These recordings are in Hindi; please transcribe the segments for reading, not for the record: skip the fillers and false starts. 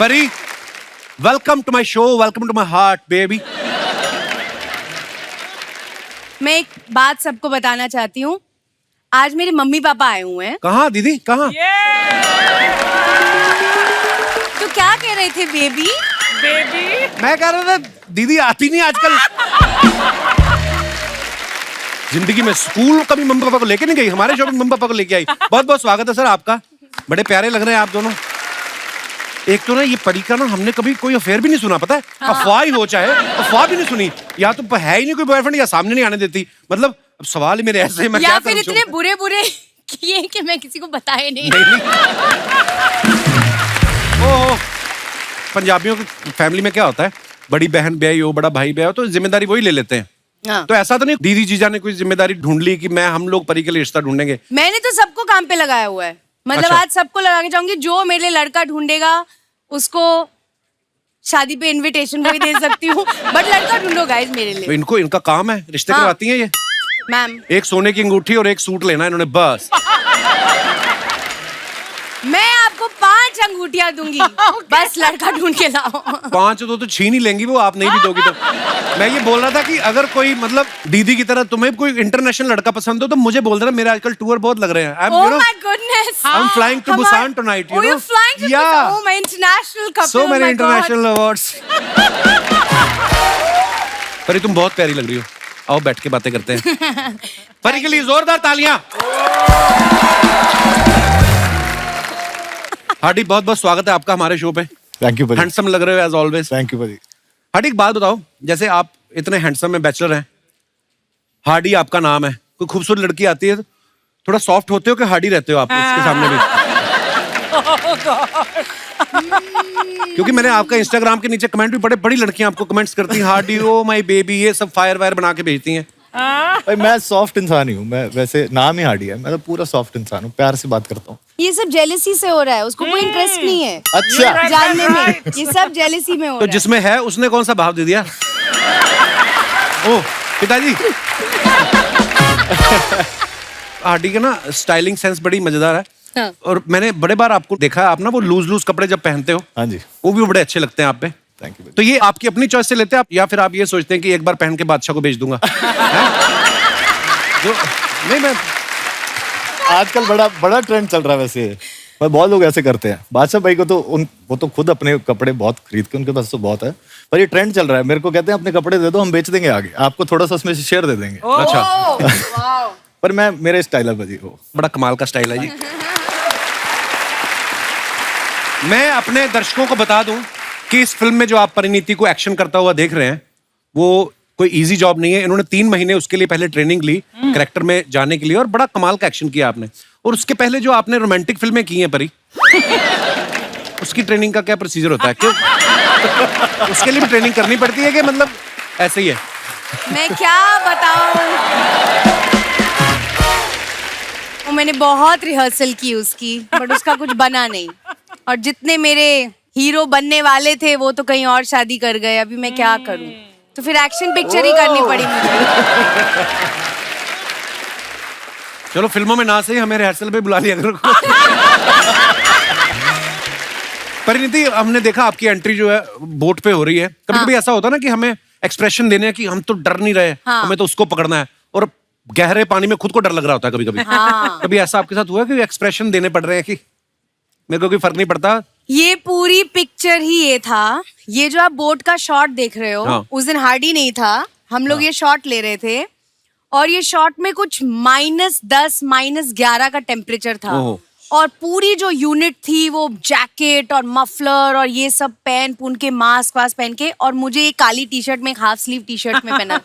परी, welcome to my show, welcome to my heart baby. मैं एक बात सबको बताना चाहती हूँ। आज मेरे मम्मी पापा आए हुए हैं। कहाँ दीदी, कहाँ? तो क्या कह रहे थे बेबी? मैं कह रहा था दीदी आती नहीं आजकल। जिंदगी में स्कूल कभी मम्मी पापा को लेके नहीं गई, हमारे शो में मम्मी पापा को लेके आई। बहुत बहुत स्वागत है सर आपका, बड़े प्यारे लग रहे हैं आप दोनों। एक तो ना ये परी का ना हमने कभी कोई अफेयर भी नहीं सुना, पता है? अफवाह ही हो, चाहे अफवाह भी नहीं सुनी। या तो है ही नहीं कोई बॉयफ्रेंड या सामने नहीं आने देती। मतलब अब सवाल ही मेरे ऐसे, मैं या क्या फिर करूं? इतने बुरे बुरे किए कि मैं किसी को बताए नहीं। ओह, पंजाबियों की फैमिली में क्या होता है, बड़ी बहन ब्याही हो, बड़ा भाई ब्याही हो तो जिम्मेदारी वही ले लेते हैं। हाँ। तो ऐसा तो नहीं दीदी जीजा ने कोई जिम्मेदारी ढूंढ ली कि हम लोग परी के लिए रिश्ता ढूंढेंगे? मैंने तो सबको काम पे लगाया हुआ है। मतलब अच्छा। आज सबको लगा के जाऊंगी, जो मेरे लिए लड़का ढूंढेगा उसको शादी पे इनविटेशन भी दे सकती हूँ। बट लड़का ढूंढो गाइस मेरे तो लिए। इनको, इनका काम है, रिश्ते हाँ। करवाती हैं ये। मैम, एक सोने की अंगूठी और एक सूट लेना है इन्होंने, बस। मैं आपको 5 अंगूठियां दूंगी। बस लड़का ढूंढ के लाओ। 5 तो छीन ही लेंगी वो, आप नहीं भी दोगी तो। मैं ये बोल रहा था कि अगर कोई मतलब दीदी की तरह तुम्हें कोई इंटरनेशनल लड़का पसंद हो तो मुझे बोल देना, मेरे आजकल टूर बहुत लग रहे हैं। Oh my goodness! I'm flying to Busan tonight, you Oh, know? you're flying to Yeah. Busan? Oh, my international couple. So oh many my God. international awards. परी तुम बहुत प्यारी लग रही हो, आओ बैठ के बातें करते हैं। परी के लिए जोरदार तालियां। हार्दिक बहुत बहुत स्वागत है आपका हमारे शो पे। Thank you buddy. हैंडसम लग रहे हो as always. Thank you buddy. Hardy एक बात बताओ, जैसे आप इतने हैंडसम में बैचलर हैं, हार्डी आपका नाम है, कोई खूबसूरत लड़की आती है तो थोड़ा सॉफ्ट होते हो कि हार्डी रहते हो आप उसके सामने भी? क्योंकि मैंने आपका इंस्टाग्राम के नीचे कमेंट भी पढ़े, बड़ी लड़कियां आपको कमेंट्स करती हैं, हार्डी ओ माय बेबी, ये सब फायर वायर बना के भेजती हैं। भाई मैं सॉफ्ट इंसान ही हूँ, मैं वैसे नाम ही हार्डी है, मैं तो पूरा सॉफ्ट इंसान हूँ, प्यार से बात करता हूँ। ये सब जेलेसी से हो रहा है, उसको कोई इंटरेस्ट नहीं है अच्छा जानने में। ये सब जेलेसी में हो तो रहा है। जिसमें है उसने कौन सा भाव दे दिया? ओ पिताजी। हार्डी का ना स्टाइलिंग सेंस बड़ी मजेदार है। हाँ। और मैंने बड़े बार आपको देखा है, आप ना वो लूज कपड़े जब पहनते हो हाँ जी, वो भी बड़े अच्छे लगते हैं आप पे। Thank you. तो ये आपकी अपनी चॉइस से लेते हैं आप, या फिर आप ये सोचते हैं कि एक बार पहन के बादशाह को भेज दूंगा? जो नहीं, मैं आजकल बड़ा ट्रेंड चल रहा है वैसे, पर बहुत लोग ऐसे करते हैं। बादशाह भाई को तो वो तो खुद अपने कपड़े बहुत खरीद के, उनके पास तो बहुत है, पर ये ट्रेंड चल रहा है। मेरे को कहते हैं अपने कपड़े दे दो, हम बेच देंगे आगे, आपको थोड़ा सा उसमें से शेयर दे देंगे। अच्छा, पर मैं मेरे स्टाइल है भाई वो। बड़ा कमाल का स्टाइल है जी। मैं अपने दर्शकों को बता दूं कि इस फिल्म में जो आप परिणीति को एक्शन करता हुआ देख रहे हैं वो कोई इजी जॉब नहीं है। इन्होंने 3 महीने उसके लिए पहले ट्रेनिंग ली कैरेक्टर में जाने के लिए, और बड़ा कमाल का एक्शन किया आपने। और उसके पहले जो आपने रोमांटिक फिल्में की हैं परी, उसकी ट्रेनिंग का क्या प्रोसीजर होता है? क्यों उसके लिए भी ट्रेनिंग करनी पड़ती है कि मतलब ऐसे ही है? मैं क्या बताऊं, मैंने बहुत रिहर्सल की उसकी, बट उसका कुछ बना नहीं। और जितने मेरे हीरो बनने वाले थे वो तो कहीं और शादी कर गए। अभी मैं क्या करूं? तो फिर एक्शन पिक्चर ही करनी पड़ी मुझे। चलो फिल्मों में ना सही, हमें रिहर्सल पे बुला लिया करो। परिणीति, हमने देखा आपकी एंट्री जो है बोट पे हो रही है। कभी-कभी ऐसा होता है ना कि हमें एक्सप्रेशन देने हैं कि हम तो डर नहीं रहे, हाँ। हमें तो उसको पकड़ना है, और गहरे पानी में खुद को डर लग रहा होता है कभी-कभी। हाँ। कभी ऐसा आपके साथ हुआ कि एक्सप्रेशन देने पड़ रहे हैं कि मेरे को कोई फर्क नहीं पड़ता? ये पूरी पिक्चर ही ये था। ये जो आप बोट का शॉट देख रहे हो, हाँ। उस दिन हार्डी नहीं था, हम लोग ये शॉट ले रहे थे, और ये शॉट में कुछ -10 -11 का टेम्परेचर था। ओहो। और पूरी जो यूनिट थी वो जैकेट और मफलर और ये सब पहन के, मास्क वास्क पहन के, और मुझे एक काली टी शर्ट में, एक हाफ स्लीव टी शर्ट में पहना।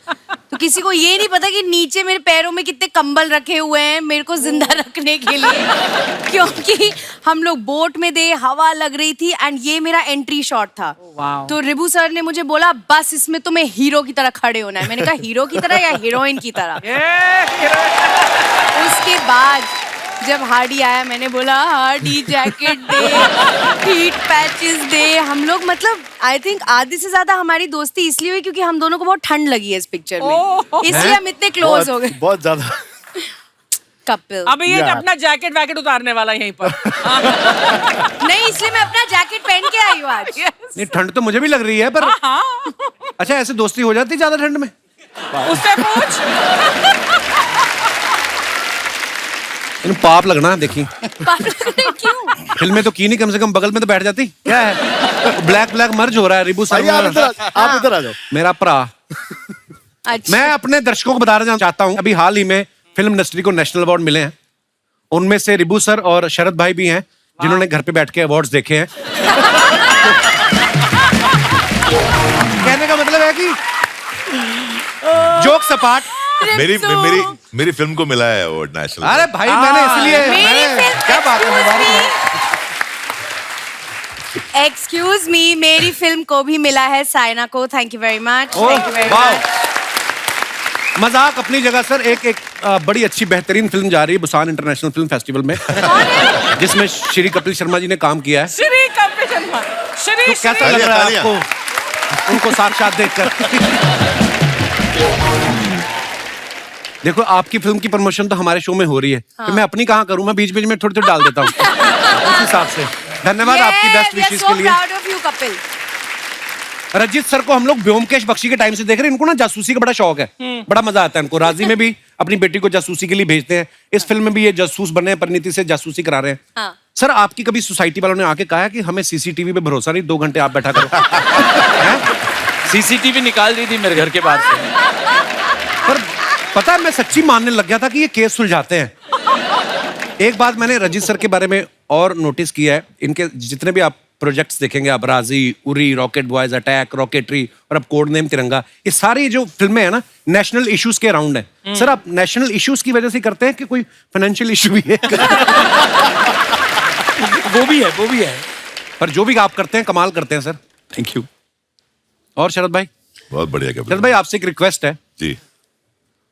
तो किसी को ये नहीं पता कि नीचे मेरे पैरों में कितने कंबल रखे हुए हैं मेरे को जिंदा रखने के लिए, क्योंकि हम लोग बोट में थे, हवा लग रही थी, एंड ये मेरा एंट्री शॉट था। तो रिबू सर ने मुझे बोला बस इसमें तुम्हें हीरो की तरह खड़े होना है। मैंने कहा हीरो की तरह या हीरोइन की तरह? उसके बाद जब हार्डी आया मैंने बोला हार्डी जैकेट दे, हीट पैचेस दे। हम लोग मतलब आई थिंक आधे से ज्यादा हमारी दोस्ती इसलिए हुई क्योंकि हम दोनों को बहुत ठंड लगी है इस पिक्चर में, इसलिए हम इतने क्लोज हो गए। बहुत ज्यादा कपिल अभी ये अपना जैकेट वैकेट उतारने वाला यहीं पर। नहीं, इसलिए मैं अपना जैकेट पहन के आई you आज? नहीं, ठंड तो मुझे भी लग रही है, पर अच्छा, ऐसे दोस्ती हो जाती ज्यादा ठंड में? उससे पूछ। इन्हें पाप लगना, देखी क्यों? फिल्म में तो की नहीं, कम से कम बगल में तो बैठ जाती। क्या है, ब्लैक ब्लैक मर्ज हो रहा है रिबू आइए, आप सर, इधर आ जाओ। मेरा भरा। अच्छा, मैं अपने दर्शकों को बताना चाहता हूं, अभी हाल ही में फिल्म इंडस्ट्री को नेशनल अवार्ड मिले हैं। उनमें से रिबू सर और शरद भाई भी हैं, जिन्होंने घर पे बैठ के अवार्ड्स देखे हैं। कहने का मतलब है कि जोक सपाट। मेरी फिल्म को मिला है अवार्ड नेशनल। अरे भाई, मैंने इसलिए क्या बात है, मुबारक है। एक्सक्यूज मी, मेरी फिल्म को भी मिला है, साइना को। Thank you very much, thank you very much. मजाक अपनी जगह सर, एक बड़ी अच्छी बेहतरीन फिल्म जा रही है बुसान इंटरनेशनल फिल्म फेस्टिवल में, जिसमें श्री कपिल शर्मा जी ने काम किया है। श्री कपिल शर्मा, श्री तो कैसा लग रहा है आपको उनको साक्षात देखकर? देखो, आपकी फिल्म की प्रमोशन तो हमारे शो में हो रही है, तो मैं अपनी कहाँ करूँ? मैं बीच बीच में थोड़ी थोड़ी डाल देता हूँ उस हिसाब से। धन्यवाद आपकी बेस्ट विशेष के लिए। Proud of you Kapil. Rajit sir को हम लोग व्योमकेश बख्शी के टाइम से देख रहे हैं। इनको ना जासूसी का बड़ा शौक है, बड़ा मजा आता है इनको। राजी में भी अपनी बेटी को जासूसी के लिए भेजते हैं, इस फिल्म में भी ये जासूस बने हैं, परिणीति से जासूसी करा रहे हैं। हाँ। सर, आपकी कभी सोसाइटी वालों ने आके कहा है कि हमें सीसीटीवी पे भरोसा नहीं, 2 घंटे आप बैठा करो? सीसीटीवी निकाल दी थी मेरे घर के बाहर से। पर पता है, मैं सच्ची मानने लग गया था कि ये केस सुलझाते हैं। एक बात मैंने रजित सर के बारे में और नोटिस किया है, इनके जितने भी आप प्रोजेक्ट्स देखेंगे, आप राजी, Uri, rocket boys, attack, rocketry और अब कोड नेम तिरंगा, ये सारी जो फिल्में हैं ना, नेशनल इश्यूज के अराउंड है। सर, आप नेशनल इश्यूज की वजह से करते हैं कि कोई फाइनेंशियल इशू भी है? वो भी है। पर जो भी आप करते हैं, कमाल करते हैं सर। Thank you. और शरद भाई? बहुत बढ़िया कपिल शरद भाई, आपसे एक रिक्वेस्ट है, जी।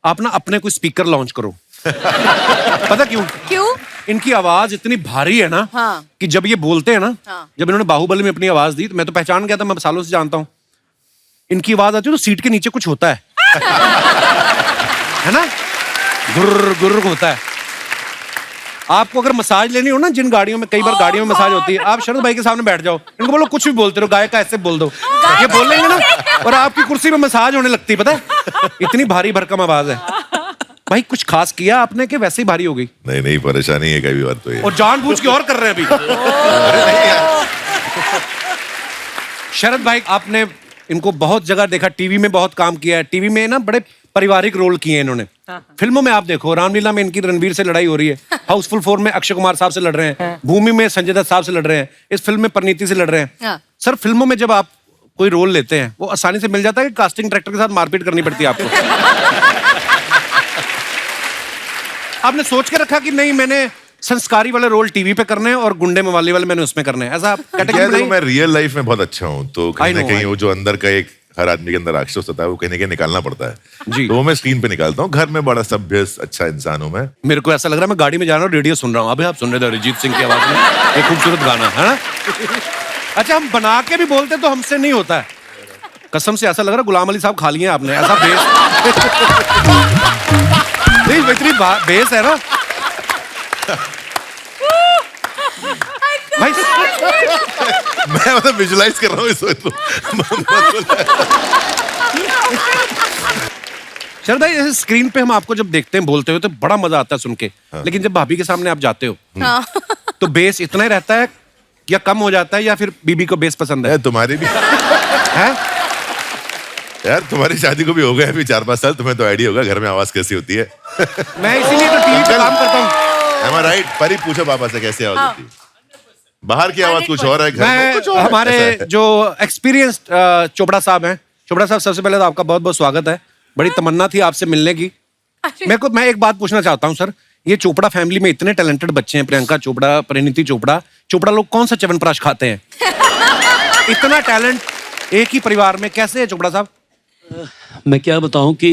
आप ना अपने कोई स्पीकर लॉन्च करो। पता क्यों? क्यों? इनकी आवाज इतनी भारी है ना, हाँ। कि जब ये बोलते हैं ना, हाँ। जब इन्होंने बाहुबली में अपनी आवाज दी तो मैं तो पहचान गया था, मैं सालों से जानता हूं। इनकी आवाज आती है तो सीट के नीचे कुछ होता है है ना, गुर्र गुर्र होता है। आपको अगर मसाज लेनी हो ना, जिन गाड़ियों में, कई बार गाड़ियों में मसाज होती है, आप शरद भाई के सामने बैठ जाओ, इनको बोलो कुछ भी बोलते रहो, गाय का ऐसे बोल दो, ये बोल लेंगे ना, और आपकी कुर्सी में मसाज होने लगती है। पता है, इतनी भारी भरकम आवाज है। भाई, कुछ खास किया आपने कि वैसे ही भारी हो गई? नहीं, परेशानी है कई बार तो ये। और जानबूझ के और कर रहे हैं अभी। शरद भाई, आपने इनको बहुत जगह देखा, टीवी में बहुत काम किया है, टीवी में ना बड़े पारिवारिक रोल किए हैं इन्होंने। फिल्मों में आप देखो, रामलीला में इनकी रणवीर से लड़ाई हो रही है, हाउसफुल 4 में अक्षय कुमार साहब से लड़ रहे हैं, भूमि में संजय दत्त साहब से लड़ रहे हैं, इस फिल्म में परिणीति से लड़ रहे हैं। हाँ। सर, फिल्मों में जब आप कोई रोल लेते हैं, वो आसानी से मिल जाता है कि कास्टिंग डायरेक्टर के साथ मारपीट करनी पड़ती है आपको? आपने सोच के रखा कि नहीं, मैंने संस्कारी वाले रोल टीवी पे करने हैं और गुंडे मवाली वाले मैंने उसमें करने हैं, ऐसा कैटेगरी देखो, मैं रियल लाइफ में बहुत अच्छा हूँ, तो कहीं ना I know, कहीं वो जो अंदर का एक हर आदमी के अंदर राक्षस होता है, वो कहीं ना कहीं निकालना पड़ता है जी। तो वो मैं स्क्रीन पे निकालता हूँ। घर में बड़ा सभ्य अच्छा इंसान हूँ मैं। मेरे को ऐसा लग रहा है मैं गाड़ी में जा रहा हूँ, रेडियो सुन रहा हूँ। अभी आप सुन रहे थे अरिजीत सिंह की आवाज में एक खूबसूरत गाना, है ना? अच्छा, हम बना के भी बोलते तो हमसे नहीं होता है। कसम से ऐसा लग रहा है गुलाम अली साहब खा लिए आपने, ऐसा बेस। नहीं, इतनी बेस है ना भाई। मैं मतलब विजुलाइज कर रहा हूँ इस वक्त। शरद भाई, ऐसे स्क्रीन पे हम आपको जब देखते हैं बोलते हो तो बड़ा मजा आता है सुन के, लेकिन जब भाभी के सामने आप जाते हो हाँ। तो बेस इतना ही रहता है या कम हो जाता है, या फिर बीबी को बेस पसंद है? तुम्हारी भी है? यार, तुम्हारी शादी को भी हो गया अभी 4-5 साल, तुम्हें तो आइडिया होगा घर में आवाज कैसी होती है। मैं इसीलिए तो टीवी पे काम करता हूँ। Am I right? परी, पूछो पापा से कैसी आवाज होती है। बाहर की आवाज कुछ और है, घर में कुछ और है। हमारे ऐसा है। जो एक्सपीरियंस्ड चोपड़ा साहब हैं, चोपड़ा साहब, सबसे पहले तो आपका बहुत बहुत स्वागत है। बड़ी तमन्ना थी आपसे मिलने की। मैं एक बात पूछना चाहता हूँ सर, ये चोपड़ा फैमिली में इतने टैलेंटेड बच्चे हैं, प्रियंका चोपड़ा, परिणीति चोपड़ा, चोपड़ा लोग कौन सा च्यवनप्राश खाते हैं? इतना टैलेंट एक ही परिवार में कैसे है चोपड़ा साहब? मैं क्या बताऊं कि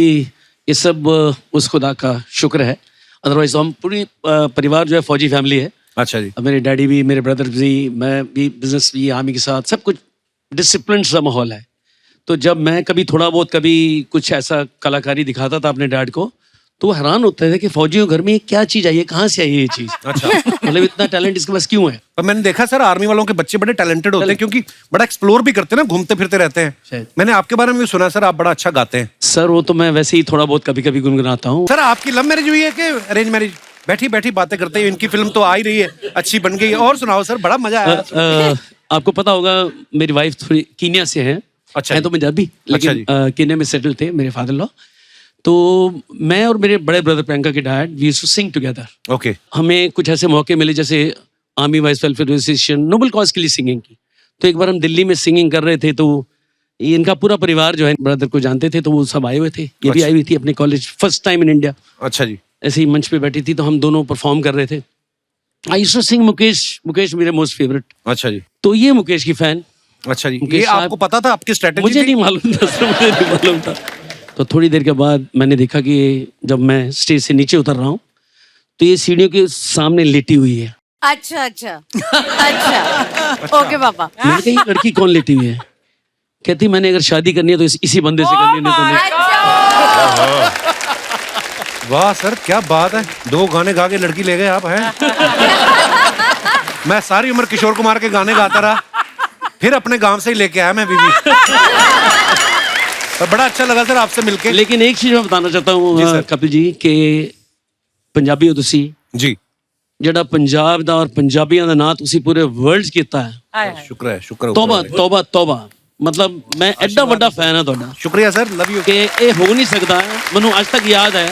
ये सब उस खुदा का शुक्र है। अदरवाइज हम पूरी परिवार जो है फौजी फैमिली है। अच्छा जी। अब मेरे डैडी भी, मेरे ब्रदर भी, मैं भी बिजनेस भी, आर्मी के साथ सब कुछ डिसिप्लिन सा माहौल है। तो जब मैं कभी थोड़ा बहुत कभी कुछ ऐसा कलाकारी दिखाता था अपने डैड को, तो वो हैरान होते थे कि फौजियों के घर में ये क्या चीज आई है, कहाँ से आई है ये चीज। अच्छा। मतलब इतना टैलेंट इसके पास क्यों है। पर मैंने देखा सर आर्मी वालों के बच्चे बड़े टैलेंटेड होते हैं क्योंकि बड़ा एक्सप्लोर भी करते हैं ना, घूमते फिरते रहते हैं। शायद। मैंने आपके बारे में भी सुना सर, आप बड़ा अच्छा गाते हैं। सर वो तो मैं वैसे ही थोड़ा बहुत कभी कभी गुनगुनाता हूँ। सर आपकी लव मैरिज हुई है कि अरेंज मैरिज? बैठी बैठी बातें करते हैं, इनकी फिल्म तो आ ही रही है, अच्छी बन गई है। और सुनाओ सर, बड़ा मजा आया। आपको पता होगा मेरी वाइफ थोड़ी कीनिया से है। अच्छा है जी। तो पंजाबी, अच्छा लेकिन कीनिया में सेटल थे मेरे फादर लॉ। तो मैं और मेरे बड़े ब्रदर प्रियंका के dad we used to sing together. Okay. हमें कुछ ऐसे मौके मिले जैसे army wives welfare association, noble cause के लिए सिंगिंग की। तो एक बार हम दिल्ली में सिंगिंग कर रहे थे, तो इनका पूरा परिवार जो है ब्रदर को जानते थे, तो वो सब आए हुए थे। ये भी आई हुई थी अपने college, first time in India. अच्छा जी। ऐसे ही मंच पे बैठी थी, तो हम दोनों परफॉर्म कर रहे थे। I used to sing Mukesh, Mukesh मेरे मोस्ट फेवरेट। अच्छा जी। तो ये मुकेश की फैन। अच्छा जी, मुकेश ये साहब- आपको पता था, आपकी स्ट्रेटेजी मुझे नहीं मालूम था सर, मुझे नहीं मालूम था। तो थोड़ी देर के बाद मैंने देखा कि जब मैं स्टेज से नीचे उतर रहा हूँ तो ये सीढ़ियों के सामने लेटी हुई है। अच्छा अच्छा अच्छा ओके पापा। मैंने कहा ये लड़की कौन लेटी हुई है? कहती मैंने अगर शादी करनी है तो इसी बंदे से करनी है, नहीं तो नहीं। अच्छा वाह सर, क्या बात है, 2 गाने गा के लड़की ले गए आप हैं। मैं सारी उम्र किशोर कुमार के गाने गाता रहा, फिर अपने गांव से ही लेके आया मैं बीवी। और बड़ा अच्छा लगा सर आपसे मिलके। लेकिन एक चीज मैं बताना चाहता जी सर। हूँ कपिल जी कि पंजाबी हो तुसी, जी ਜਿਹੜਾ ਪੰਜਾਬ ਦਾ ਔਰ ਪੰਜਾਬੀਆਂ ਦਾ ਨਾਂ ਤੁਸੀਂ ਪੂਰੇ ਵਰਲਡ 'ਚ ਕੀਤਾ ਹੈ। हाय हाय शुक्र है, शुक्र है। ਤੌਬਾ ਤੌਬਾ ਤੌਬਾ, मतलब मैं ਐਡਾ ਵੱਡਾ ਫੈਨ ਹਾਂ ਤੁਹਾਡਾ शुक्रिया सर, लव यू। कि ये हो नहीं सकता है। मैंने आज तक याद है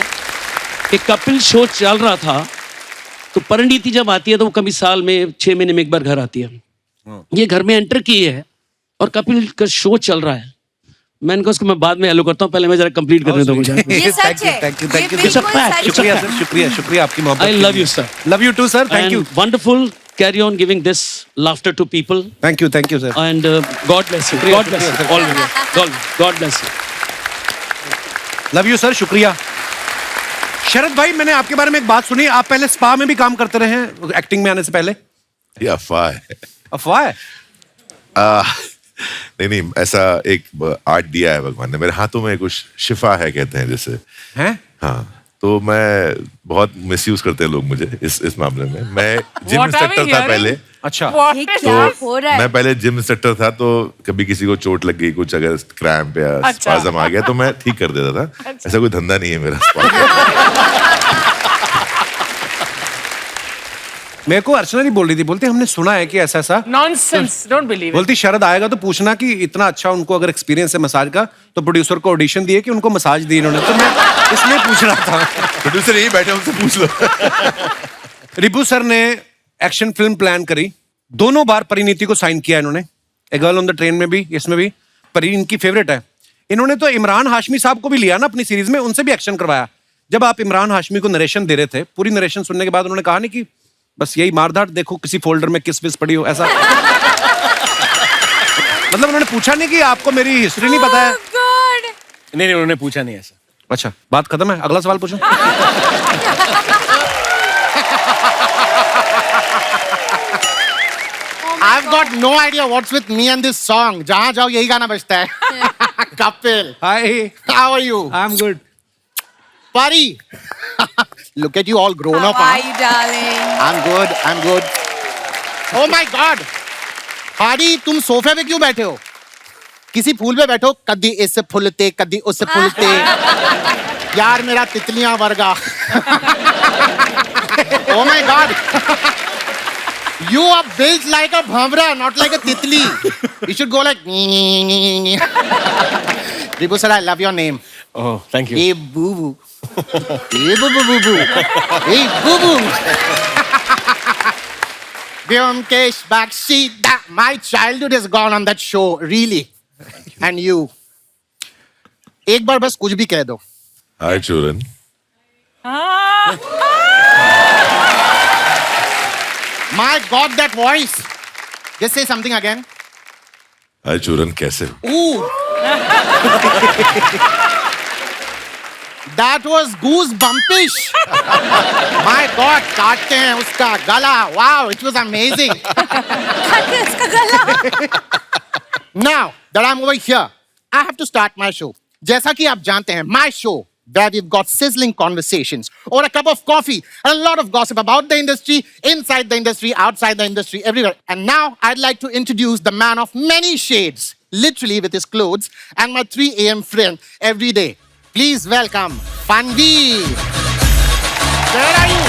कि कपिल शो चल रहा था, तो परिणीति जब आती है तो वो कभी साल में 6 महीने में एक बार घर आती है। ये घर में एंटर की है और कपिल का शो चल रहा है। मैंने कहा उसको मैं बाद में हेलो करता हूँ, पहले मैं जरा कंप्लीट करने दो मुझे। ये सच है, थैंक यू, ये थैंक यू। बिल्कुल fact, सच शुक्रिया है। सर, शुक्रिया, शुक्रिया आपकी मोहब्बत। I love you, sir. Love you too sir, thank you, And wonderful, carry on giving this laughter to people, thank you sir. and God bless you. God bless you. Always. God bless you. Love you sir, शुक्रिया। शरद भाई, मैंने आपके बारे में एक बात सुनी, आप पहले स्पा में भी काम करते रहे हैं एक्टिंग में आने से पहले? ये अफवाह है। अफवाह है? नहीं, ऐसा एक आर्ट दिया है भगवान ने मेरे हाथों में, कुछ शिफा है कहते हैं जैसे। हैं? हाँ, तो मैं बहुत मिसयूज करते हैं लोग मुझे इस मामले में। मैं gym What are we instructor था hearing? पहले। अच्छा। ये क्या हो रहा है? मैं पहले जिम इंस्ट्रक्टर था, तो कभी किसी को चोट लग गई, कुछ अगर क्रैम्प या अच्छा। स्पाज़म आ गया तो मैं ठीक कर देता था। ऐसा कोई धंधा नहीं है मेरा spa का। मेरे को अर्चना जी बोल रही थी, बोलती हमने सुना है कि ऐसा ऐसा। Nonsense, don't believe it. बोलती शरद आएगा तो पूछना कि इतना अच्छा उनको अगर एक्सपीरियंस है मसाज का, तो प्रोड्यूसर को ऑडिशन दिए कि उनको मसाज दी इन्होंने, तो मैं इसलिए पूछ रहा था। प्रोड्यूसर यही बैठे, उनसे पूछ लो। रिपू सर ने एक्शन फिल्म प्लान करी, दोनों बार परिणीति को साइन किया इन्होंने, a girl on the train में भी, इसमें भी। परी इनकी फेवरेट है। इन्होंने तो इमरान हाशमी साहब को भी लिया ना अपनी सीरीज में, उनसे भी एक्शन करवाया। जब आप इमरान हाशमी को नरेशन दे रहे थे, पूरी नरेशन सुनने के बाद उन्होंने कहा नहीं कि बस यही मारधाड़, देखो किसी फोल्डर में किस विस पड़ी हो, ऐसा। मतलब उन्होंने पूछा नहीं कि आपको मेरी हिस्ट्री नहीं पता है? Oh God! नहीं, उन्होंने पूछा नहीं ऐसा। अच्छा, बात खत्म है, अगला सवाल पूछो। I've got no idea what's with me and this song. जहाँ जाओ यही गाना बजता है। Kapil, hi, how are you? I am good. Pari, look at you all grown How up. are Huh? you, darling? I'm good. I'm good. Oh my God, Pari, तुम सोफे पे क्यों बैठे हो? किसी फूल पे बैठो, कदी इससे फूलते, कदी उससे फूलते। यार मेरा तितलियां वर्गा। Oh my God. You are built like a bhamra, not like a titli. You should go like. Ribu sir, I love your name. Oh, thank you. Hey boo boo. Hey boo boo boo boo. Hey boo boo. Vyomkesh Bakshi, my childhood is gone on that show, really. And you. एक बार बस कुछ भी कह दो. Hi, children. My God, that voice. Just say something again. Hi, children, कैसे हो? Ooh. That was goosebumpish. My God, काटते हैं उसका गला. Wow, it was amazing. इसका गला। Now that I'm over here, I have to start my show. जैसा कि आप जानते हैं, my show, where we've got sizzling conversations over a cup of coffee and a lot of gossip about the industry, inside the industry, outside the industry, everywhere. And now I'd like to introduce the man of many shades, literally with his clothes, and my 3 a.m. friend every day. Please welcome Fanveer. Where are you?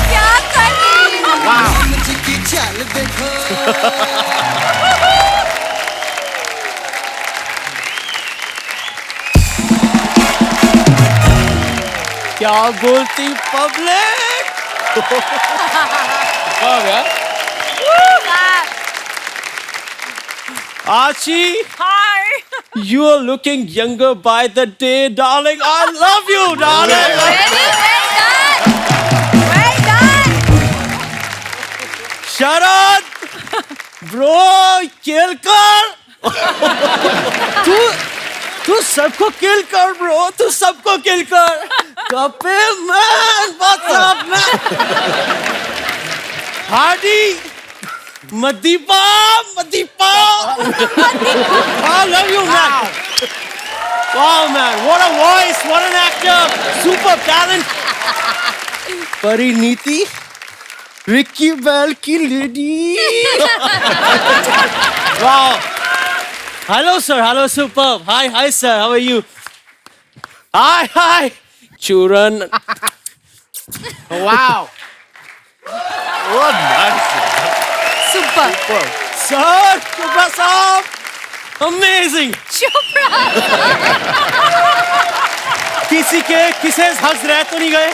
क्या कर रही हो? Wow. क्या बोलती public? Archie, Hi. you are looking younger by the day, darling. I love you, darling. Very well done. Well done. Sharon, bro, kill कर. तू सबको किल कर, bro. तू सबको किल कर. Kapil man, what's up, man? Hardy. Madipa! I love you, man. Wow, man. What a voice. What an actor. Super talent. Pariniti. Ricky Bell ki lady. Wow. Hello, sir. Hello, superb. Hi, sir. How are you? Hi. Churan. Wow. What nice. Super. Sir, Chopra Saab. Amazing. Chopra. किसे हंस रहे तो नहीं गए?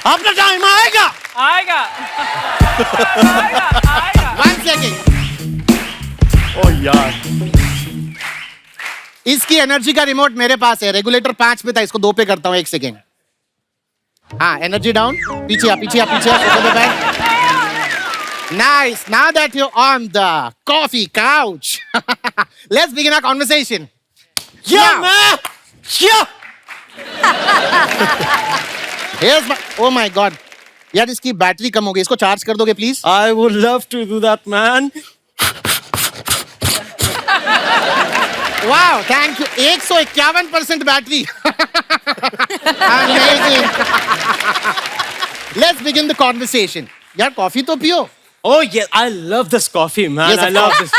अपना टाइम आएगा. आएगा. One second. Oh यार. इसकी एनर्जी का रिमोट मेरे पास है. रेगुलेटर 5 पे था, इसको 2 पे करता हूँ. 1 सेकेंड. हाँ, एनर्जी डाउन. पीछे आ. Nice. Now that you're on the coffee couch, let's begin our conversation. Yeah, Now. man. Yeah. Here's my. Oh my God. यार इसकी बैटरी कम हो गई. इसको चार्ज कर दोगे please? I would love to do that, man. Wow, thank you. 151% battery. Amazing. Let's begin the conversation. यार कॉफी तो पियो. Oh yeah, I love this coffee, man. Yes, of I love course. this.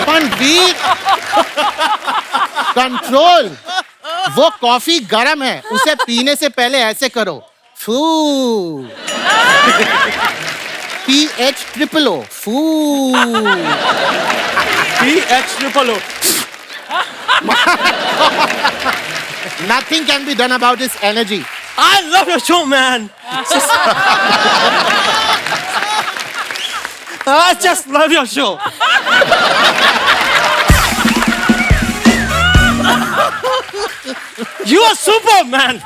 Fanveer. Control. वो कॉफी गरम है, उसे पीने से पहले ऐसे करो. फू. PH-O. फू. PH-O. Nothing can be done about his energy. I love your show, man. I just love your show. You are super, man.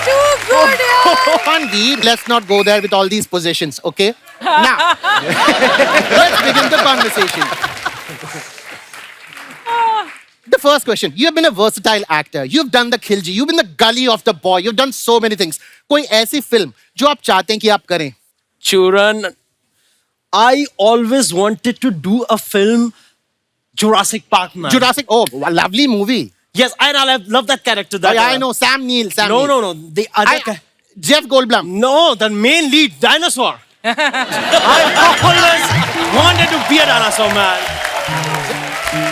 Too good, yaar. Fanveer, let's not go there with all these positions, okay? Now, let's begin the conversation. The first question, you have been a versatile actor. You've done the Khilji, you've been the gully of the boy, you've done so many things. कोई ऐसी फिल्म जो आप चाहते हैं कि आप करें? Churan, I always wanted to do a film, Jurassic Park, man. Jurassic, oh, a lovely movie. Yes, and I love that character. That, I know, Sam Neill. No. The other Jeff Goldblum. No, the main lead, dinosaur. I always wanted to be a dinosaur, man.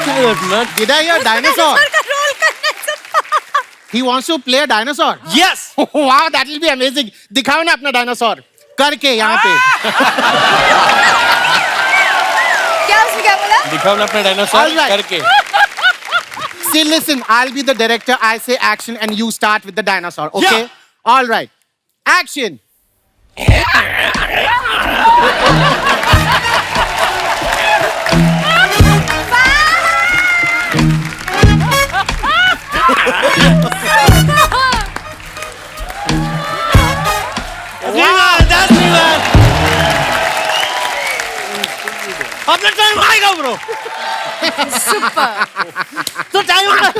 Good, man. Did I hear dinosaur? Dinosaur का role करना है सब. He wants to play a dinosaur. Yes. Wow, that will be amazing. दिखाओ ना अपना dinosaur. करके यहाँ पे. क्या उसने क्या बोला? दिखाओ ना अपना डायनासोर All right. करके. See, listen, I'll be the director. I say action and you start with the dinosaur. Okay? Yeah. All right. Action. Okay, man, that's me, man. अपना टाइम आएगा ब्रो, तो टाइम आएगा।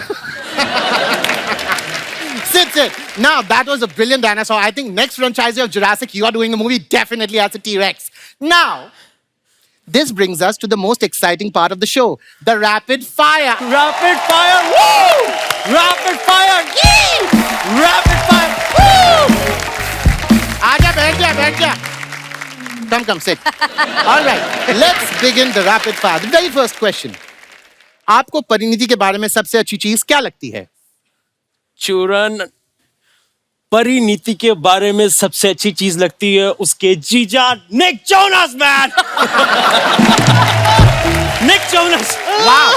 Sit. Now that was a brilliant dinosaur. I think next franchise of Jurassic, you are doing a movie definitely as a T-Rex. Now, this brings us to the most exciting part of the show, the rapid fire. Rapid fire, woo! Rapid fire, yee! Rapid fire, woo! आजा, बैठ जा. Come, sit. All right, let's begin the rapid fire. The very first question. आपको परिणीति के बारे में सबसे अच्छी चीज क्या लगती है? चूरन, परिणीति के बारे में सबसे अच्छी चीज लगती है उसके जीजा Nick Jonas man. Nick Jonas. वाह!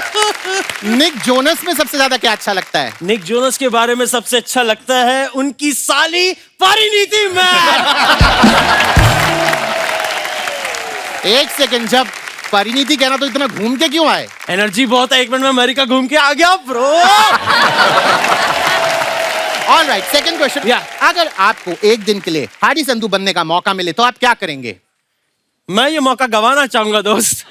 निक जोनस में सबसे ज्यादा क्या अच्छा लगता है? निक जोनस के बारे में सबसे अच्छा लगता है उनकी साली परिणीति मैन। एक सेकंड, जब परिणीति कहना तो इतना घूम के क्यों आए? एनर्जी बहुत है, 1 मिनट में अमेरिका घूम के आ गया bro. All right, second question. Yeah. अगर आपको एक दिन के लिए हाडी संधू बनने का मौका मिले तो आप क्या करेंगे? मैं ये मौका गंवाना चाहूंगा दोस्त,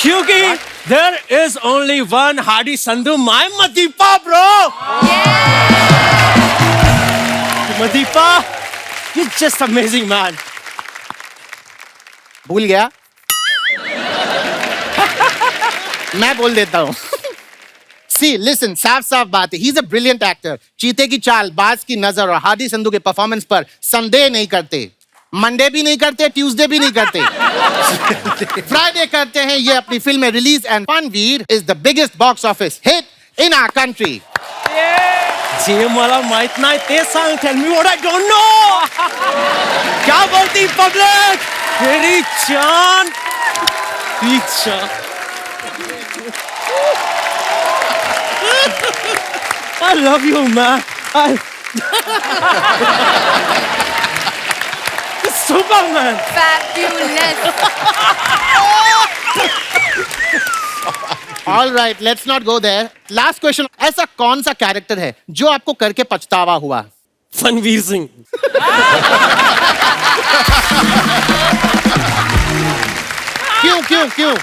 क्योंकि there is only one Hadi Sandhu, my Madipa bro. Madipa, he's just amazing man. भूल गया? मैं बोल देता हूँ. See, listen, साफ बात है. He's a brilliant actor. चीते की चाल, बाज की नजर और हादी संधू के परफॉर्मेंस पर संदेह नहीं करते. मंडे भी नहीं करते, ट्यूसडे भी नहीं करते, फ्राइडे करते हैं ये अपनी फिल्म में रिलीज. एंड फनवीर is the biggest box office hit in our country. जे मला माहित नाही ते सांग, tell me what I don't know. क्या बोलती पब्लिक? मेरी जान, पीछा. I love you, man. Superman. Fabulous. All right, let's not go there. Last question. ऐसा कौन सा कैरेक्टर है जो आपको करके पछतावा हुआ? फनवीर सिंह. क्यों?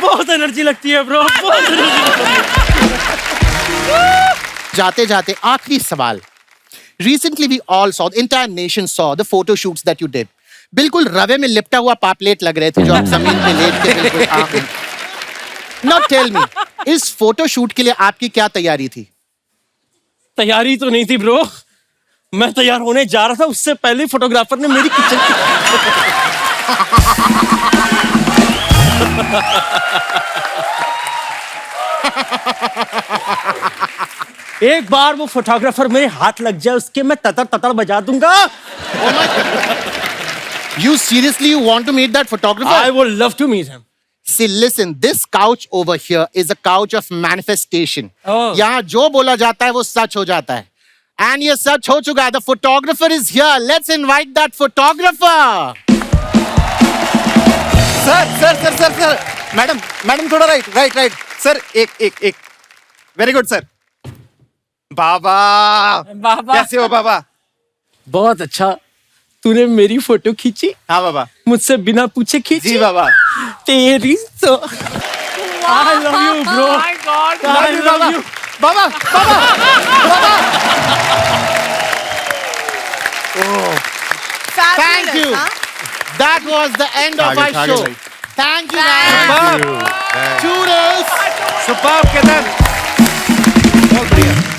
बहुत एनर्जी लगती है ब्रो, बहुत एनर्जी लगती है. जाते जाते आखिरी सवाल. Recently we all saw, the entire nation saw the photo shoots that you did. बिल्कुल रवे में लिपटा हुआ पापलेट लग रहे थे जो आप जमीन पे लेट के बिल्कुल. Now tell me, इस फोटो शूट के लिए आपकी क्या तैयारी थी? तैयारी तो नहीं थी ब्रो, मैं तैयार होने जा रहा था, उससे पहले फोटोग्राफर ने मेरी किचन एक बार वो फोटोग्राफर मेरे हाथ लग जाए उसके मैं ततर बजा दूंगा. You seriously want to meet that photographer? I would love to meet him. See, listen, this couch over here is a couch of manifestation. Oh. यहाँ जो बोला जाता है वो सच हो जाता है. And ये सच हो चुका है. The photographer is here. Let's invite that photographer. Sir madam थोड़ा राइट सर. एक वेरी गुड सर. बाबा कैसे हो बाबा? बहुत अच्छा, तूने मेरी फोटो खींची. हाँ बाबा. मुझसे बिना पूछे खींची. जी बाबा. तेरी तो I love you bro. Oh my God. I love you. Baba. Fabulous, Thank you. huh? That was the end of our show. Thank you, man. Superb. Toodles. Superb, Ketan. बहुत बढ़िया.